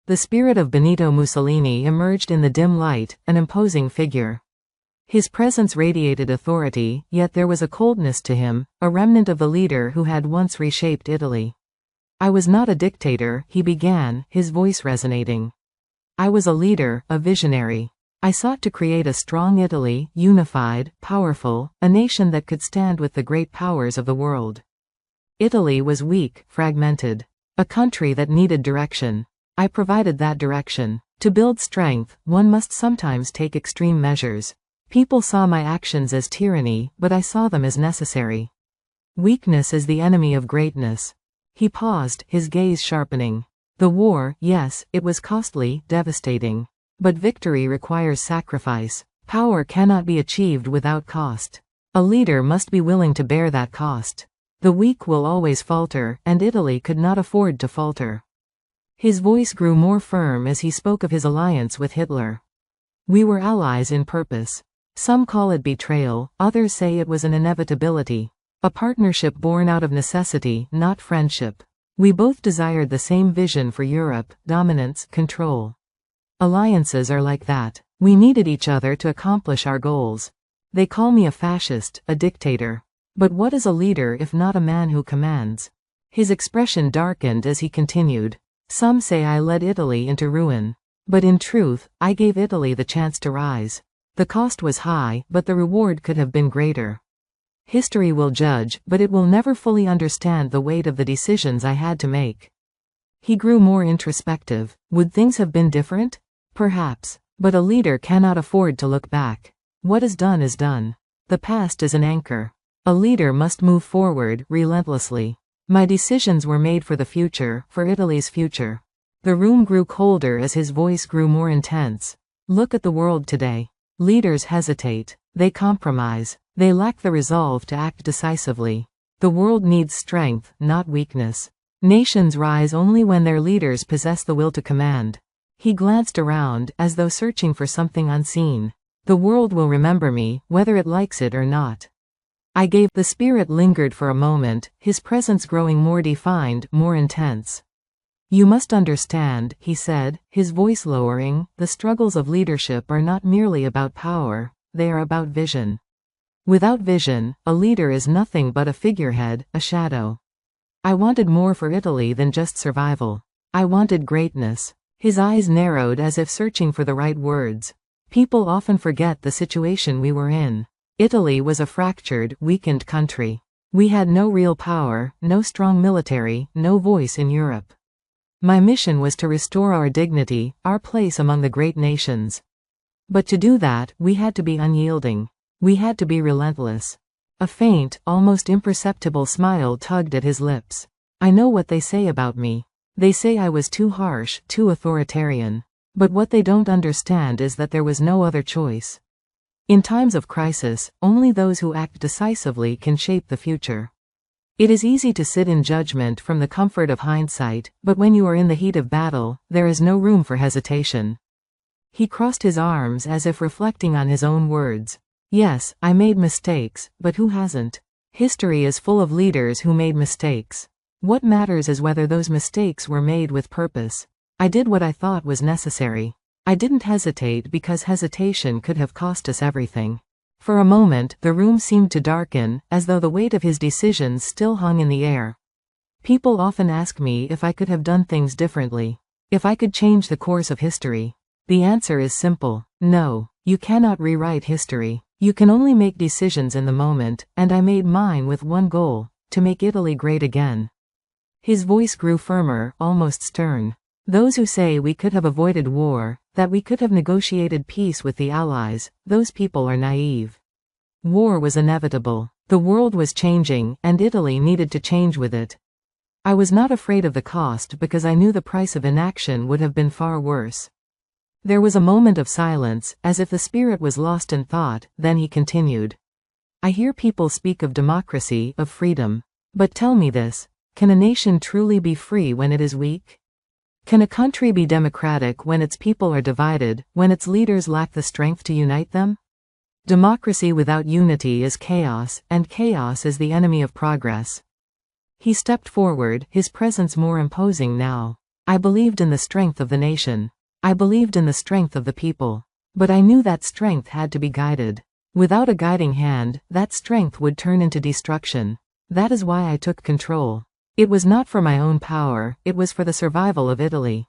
The spirit of Benito Mussolini emerged in the dim light, an imposing figure. His presence radiated authority, yet there was a coldness to him, a remnant of the leader who had once reshaped Italy. "I was not a dictator," he began, his voice resonating. "I was a leader, a visionary. I sought to create a strong Italy, unified, powerful, a nation that could stand with the great powers of the world. Italy was weak, fragmented. A country that needed direction. I provided that direction. To build strength, one must sometimes take extreme measures. People saw my actions as tyranny, but I saw them as necessary. Weakness is the enemy of greatness." He paused, his gaze sharpening. "The war, yes, it was costly, devastating. But victory requires sacrifice. Power cannot be achieved without cost. A leader must be willing to bear that cost. The weak will always falter, and Italy could not afford to falter." His voice grew more firm as he spoke of his alliance with Hitler. "We were allies in purpose. Some call it betrayal, others say it was an inevitability. A partnership born out of necessity, not friendship. We both desired the same vision for Europe: dominance, control. Alliances are like that. We needed each other to accomplish our goals. They call me a fascist, a dictator. But what is a leader if not a man who commands?" His expression darkened as he continued. "Some say I led Italy into ruin. But in truth, I gave Italy the chance to rise. The cost was high, but the reward could have been greater. History will judge, but it will never fully understand the weight of the decisions I had to make." He grew more introspective. Would things have been different? Perhaps. But a leader cannot afford to look back. What is done is done. The past is an anchor. A leader must move forward, relentlessly. My decisions were made for the future, for Italy's future. The room grew colder as his voice grew more intense. Look at the world today. Leaders hesitate. They compromise. They lack the resolve to act decisively. The world needs strength, not weakness. Nations rise only when their leaders possess the will to command. He glanced around, as though searching for something unseen. "The world will remember me, whether it likes it or not." I gave. The spirit lingered for a moment, his presence growing more defined, more intense. "You must understand," he said, his voice lowering, "the struggles of leadership are not merely about power, they are about vision. Without vision, a leader is nothing but a figurehead, a shadow. I wanted more for Italy than just survival. I wanted greatness." His eyes narrowed as if searching for the right words. "People often forget the situation we were in. Italy was a fractured, weakened country. We had no real power, no strong military, no voice in Europe. My mission was to restore our dignity, our place among the great nations. But to do that, we had to be unyielding. We had to be relentless." A faint, almost imperceptible smile tugged at his lips. "I know what they say about me. They say I was too harsh, too authoritarian. But what they don't understand is that there was no other choice. In times of crisis, only those who act decisively can shape the future. It is easy to sit in judgment from the comfort of hindsight, but when you are in the heat of battle, there is no room for hesitation." He crossed his arms as if reflecting on his own words. "Yes, I made mistakes, but who hasn't? History is full of leaders who made mistakes. What matters is whether those mistakes were made with purpose. I did what I thought was necessary. I didn't hesitate because hesitation could have cost us everything." For a moment, the room seemed to darken, as though the weight of his decisions still hung in the air. "People often ask me if I could have done things differently. If I could change the course of history. The answer is simple: no. You cannot rewrite history. You can only make decisions in the moment, and I made mine with one goal: to make Italy great again." His voice grew firmer, almost stern. "Those who say we could have avoided war, that we could have negotiated peace with the Allies, those people are naive. War was inevitable. The world was changing, and Italy needed to change with it. I was not afraid of the cost because I knew the price of inaction would have been far worse." There was a moment of silence, as if the spirit was lost in thought, then he continued. "I hear people speak of democracy, of freedom. But tell me this: can a nation truly be free when it is weak? Can a country be democratic when its people are divided, when its leaders lack the strength to unite them? Democracy without unity is chaos, and chaos is the enemy of progress." He stepped forward, his presence more imposing now. I believed in the strength of the nation. I believed in the strength of the people. But I knew that strength had to be guided. Without a guiding hand, that strength would turn into destruction. That is why I took control. It was not for my own power, it was for the survival of Italy.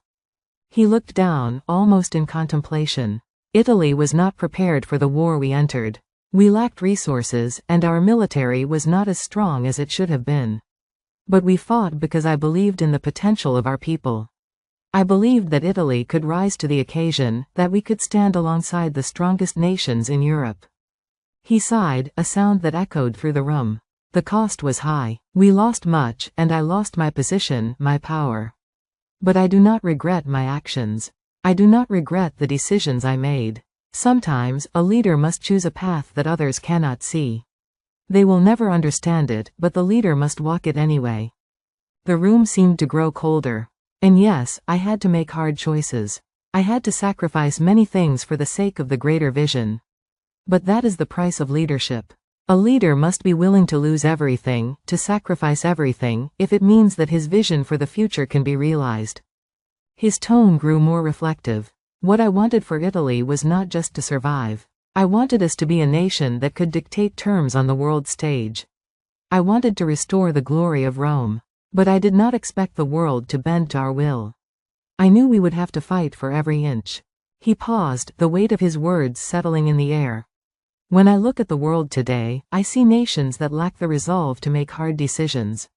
He looked down, almost in contemplation. Italy was not prepared for the war we entered. We lacked resources, and our military was not as strong as it should have been. But we fought because I believed in the potential of our people. I believed that Italy could rise to the occasion, that we could stand alongside the strongest nations in Europe. He sighed, a sound that echoed through the room. The cost was high. We lost much, and I lost my position, my power. But I do not regret my actions. I do not regret the decisions I made. Sometimes, a leader must choose a path that others cannot see. They will never understand it, but the leader must walk it anyway. The room seemed to grow colder. And yes, I had to make hard choices. I had to sacrifice many things for the sake of the greater vision. But that is the price of leadership. A leader must be willing to lose everything, to sacrifice everything, if it means that his vision for the future can be realized. His tone grew more reflective. What I wanted for Italy was not just to survive. I wanted us to be a nation that could dictate terms on the world stage. I wanted to restore the glory of Rome. But I did not expect the world to bend to our will. I knew we would have to fight for every inch. He paused, the weight of his words settling in the air. When I look at the world today, I see nations that lack the resolve to make hard decisions.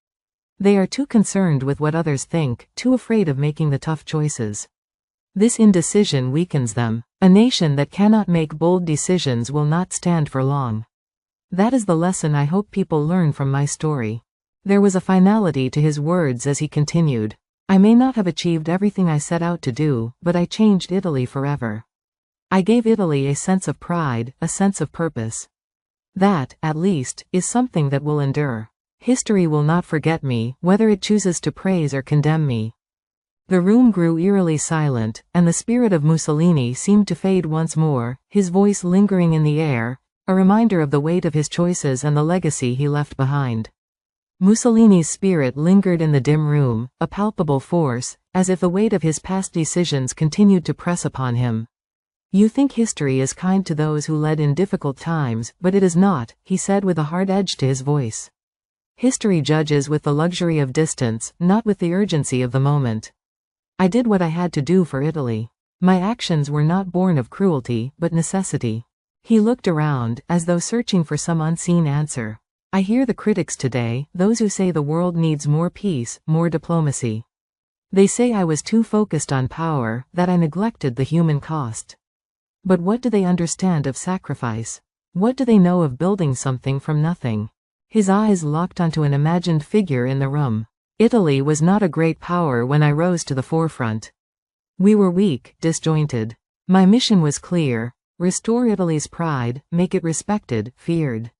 They are too concerned with what others think, too afraid of making the tough choices. This indecision weakens them. A nation that cannot make bold decisions will not stand for long. That is the lesson I hope people learn from my story. There was a finality to his words as he continued. I may not have achieved everything I set out to do, but I changed Italy forever. I gave Italy a sense of pride, a sense of purpose. That, at least, is something that will endure. History will not forget me, whether it chooses to praise or condemn me. The room grew eerily silent, and the spirit of Mussolini seemed to fade once more, his voice lingering in the air, a reminder of the weight of his choices and the legacy he left behind. Mussolini's spirit lingered in the dim room, a palpable force, as if the weight of his past decisions continued to press upon him. You think history is kind to those who led in difficult times, but it is not, he said with a hard edge to his voice. History judges with the luxury of distance, not with the urgency of the moment. I did what I had to do for Italy. My actions were not born of cruelty, but necessity. He looked around, as though searching for some unseen answer. I hear the critics today, those who say the world needs more peace, more diplomacy. They say I was too focused on power, that I neglected the human cost. But what do they understand of sacrifice? What do they know of building something from nothing? His eyes locked onto an imagined figure in the room. Italy was not a great power when I rose to the forefront. We were weak, disjointed. My mission was clear: restore Italy's pride, make it respected, feared.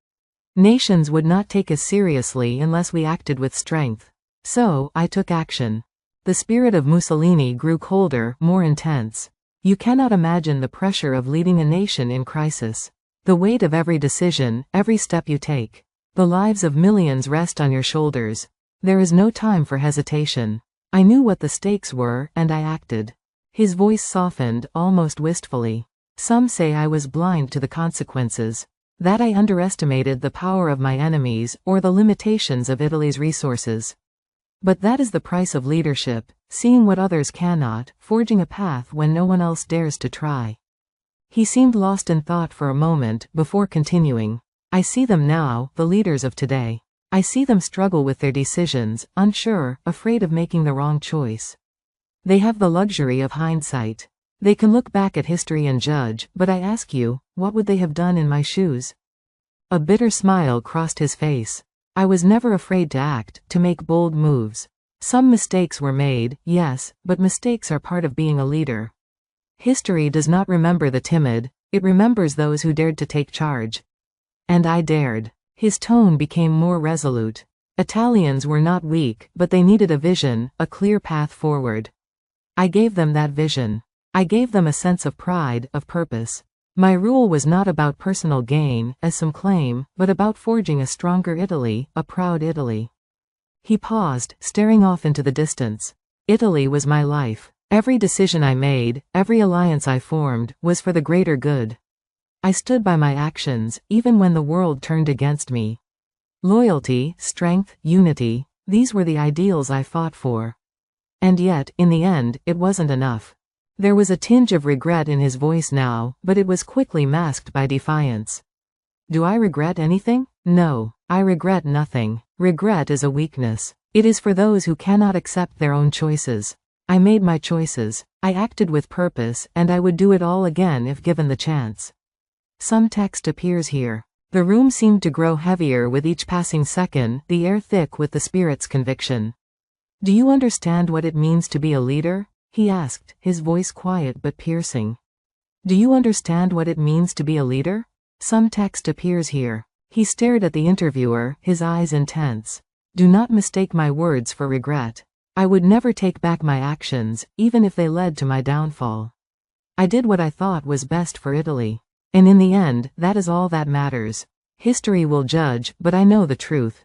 Nations would not take us seriously unless we acted with strength. So, I took action. The spirit of Mussolini grew colder, more intense. You cannot imagine the pressure of leading a nation in crisis. The weight of every decision, every step you take. The lives of millions rest on your shoulders. There is no time for hesitation. I knew what the stakes were, and I acted. His voice softened, almost wistfully. Some say I was blind to the consequences. That I underestimated the power of my enemies, or the limitations of Italy's resources. But that is the price of leadership, seeing what others cannot, forging a path when no one else dares to try. He seemed lost in thought for a moment, before continuing. I see them now, the leaders of today. I see them struggle with their decisions, unsure, afraid of making the wrong choice. They have the luxury of hindsight. They can look back at history and judge, but I ask you, what would they have done in my shoes? A bitter smile crossed his face. I was never afraid to act, to make bold moves. Some mistakes were made, yes, but mistakes are part of being a leader. History does not remember the timid, it remembers those who dared to take charge. And I dared. His tone became more resolute. Italians were not weak, but they needed a vision, a clear path forward. I gave them that vision. I gave them a sense of pride, of purpose. My rule was not about personal gain, as some claim, but about forging a stronger Italy, a proud Italy. He paused, staring off into the distance. Italy was my life. Every decision I made, every alliance I formed, was for the greater good. I stood by my actions, even when the world turned against me. Loyalty, strength, unity, these were the ideals I fought for. And yet, in the end, it wasn't enough. There was a tinge of regret in his voice now, but it was quickly masked by defiance. Do I regret anything? No, I regret nothing. Regret is a weakness. It is for those who cannot accept their own choices. I made my choices. I acted with purpose, and I would do it all again if given the chance. Some text appears here. The room seemed to grow heavier with each passing second, the air thick with the spirit's conviction. Do you understand what it means to be a leader? He asked, his voice quiet but piercing. Do you understand what it means to be a leader? Some text appears here. He stared at the interviewer, his eyes intense. Do not mistake my words for regret. I would never take back my actions, even if they led to my downfall. I did what I thought was best for Italy. And in the end, that is all that matters. History will judge, but I know the truth.